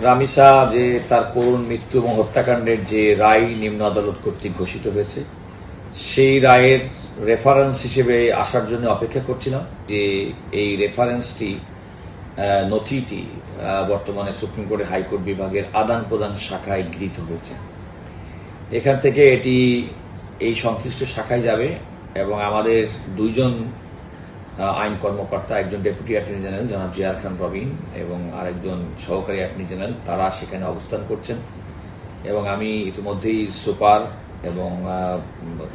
রামিসা যে তার করুণ মৃত্যু এবং হত্যাকাণ্ডের যে রায় নিম্ন আদালত কর্তৃক ঘোষিত হয়েছে সেই রায়ের রেফারেন্স হিসেবে আসার জন্য অপেক্ষা করছিলাম যে এই রেফারেন্সটি নথিটি বর্তমানে সুপ্রিম কোর্টের হাইকোর্ট বিভাগের আদান প্রদান শাখায় গৃহীত হয়েছে। এখান থেকে এটি এই সংশ্লিষ্ট শাখায় যাবে এবং আমাদের দুইজন আইন কর্মকর্তা, একজন ডেপুটি অ্যাটর্নি জেনারেল জনাব জিয়ার খান রবিন এবং আরেকজন সহকারী অ্যাটর্নি জেনারেল, তারা সেখানে অবস্থান করছেন এবং আমি ইতিমধ্যেই সুপার এবং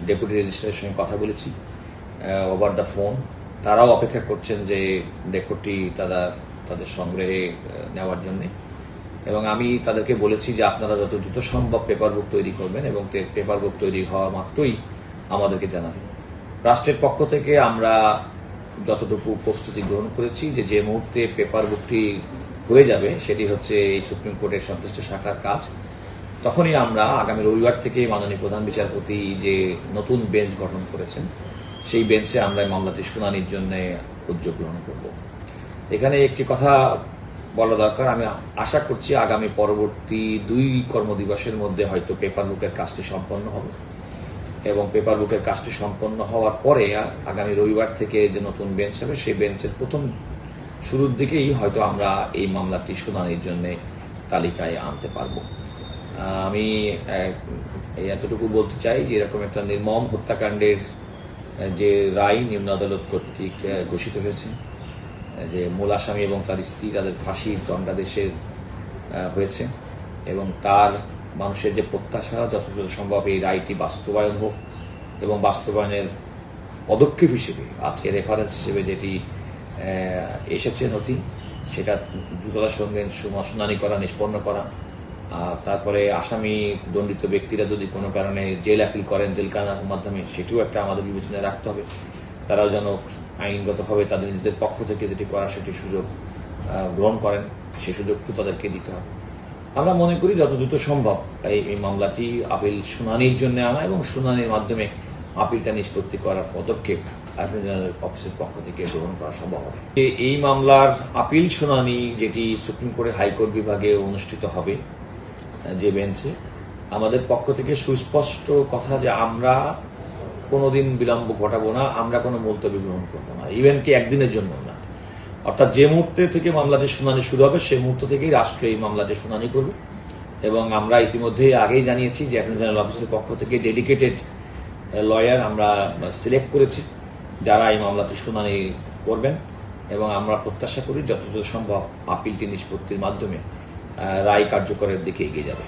ডেপুটি রেজিস্ট্রারের সঙ্গে কথা বলেছি ওভার দ্য ফোন। তারাও অপেক্ষা করছেন যে রেকর্ডটি তাদের সংগ্রহে নেওয়ার জন্য এবং আমি তাদেরকে বলেছি যে আপনারা যত দ্রুত সম্ভব পেপার বুক তৈরি করবেন এবং পেপার বুক তৈরি হওয়া মাত্রই আমাদেরকে জানাবেন। রাষ্ট্রের পক্ষ থেকে আমরা যতটুকু প্রস্তুতি গ্রহণ করেছি যে মুহূর্তে পেপার বুকটি হয়ে যাবে সেটি হচ্ছে এই সুপ্রিম কোর্টের সংশ্লিষ্ট শাখার কাজ। তখনই আমরা আগামী রবিবার থেকে মাননীয় প্রধান বিচারপতি যে নতুন বেঞ্চ গঠন করেছেন সেই বেঞ্চে আমরা মামলাটি শুনানির জন্য উদ্যোগ গ্রহণ করব। এখানে একটি কথা বলা দরকার, আমি আশা করছি আগামী পরবর্তী 2 কর্মদিবসের মধ্যে হয়তো পেপার বুকের কাজটি সম্পন্ন হবে এবং পেপার বুকের কাজটি সম্পন্ন হওয়ার পরে আগামী রবিবার থেকে যে নতুন বেঞ্চ হবে সেই বেঞ্চের প্রথম শুরুর দিকেই হয়তো আমরা এই মামলাটি শুনানির জন্য তালিকায় আনতে পারব। আমি এতটুকু বলতে চাই যে এরকম একটা নির্মম হত্যাকাণ্ডের যে রায় নিম্ন আদালত কর্তৃক ঘোষিত হয়েছে, যে মূল আসামি এবং তার স্ত্রী তাদের ফাঁসির দণ্ডাদেশের হয়েছে এবং তার মানুষের যে প্রত্যাশা যতদূর সম্ভব এই রায়টি বাস্তবায়ন হোক এবং বাস্তবায়নের পদক্ষেপ হিসেবে আজকে রেফারেন্স হিসেবে যেটি এসেছে নথি সেটা দ্রুততার সঙ্গে শুনানি করা, নিষ্পন্ন করা, তারপরে আসামি দণ্ডিত ব্যক্তিরা যদি কোনো কারণে জেল অ্যাপিল করেন জেল কারার মাধ্যমে সেটিও একটা আমাদের বিবেচনায় রাখতে হবে। তারাও যেন আইনগতভাবে তাদের নিজেদের পক্ষ থেকে যেটি করার সেটি সুযোগ গ্রহণ করেন, সেই সুযোগটু তাদেরকে দিতে হবে। আমরা মনে করি যত দ্রুত সম্ভব এই মামলাটি আপিল শুনানির জন্য আনা এবং শুনানির মাধ্যমে আপিলটা নিষ্পত্তি করার পদক্ষেপ অ্যাটর্নি জেনারেল অফিসের পক্ষ থেকে গ্রহণ করা সম্ভব হবে। এই মামলার আপিল শুনানি যেটি সুপ্রিম কোর্টের হাইকোর্ট বিভাগে অনুষ্ঠিত হবে যে বেঞ্চে, আমাদের পক্ষ থেকে সুস্পষ্ট কথা যে আমরা কোনোদিন বিলম্ব ঘটাবো না, আমরা কোনো মুলতবি গ্রহণ করবো না, ইভেন কি একদিনের জন্য না। অর্থাৎ যে মুহূর্তে থেকে মামলাটির শুনানি শুরু হবে সেই মুহূর্ত থেকেই রাষ্ট্র এই মামলাটির শুনানি করবে এবং আমরা ইতিমধ্যেই আগেই জানিয়েছি যে অ্যাটর্নি জেনারেল অফিসের পক্ষ থেকে ডেডিকেটেড লয়ার আমরা সিলেক্ট করেছি যারা এই মামলাটির শুনানি করবেন এবং আমরা প্রত্যাশা করি যতদূর সম্ভব আপিলটি নিষ্পত্তির মাধ্যমে রায় কার্যকরের দিকে এগিয়ে যাবে।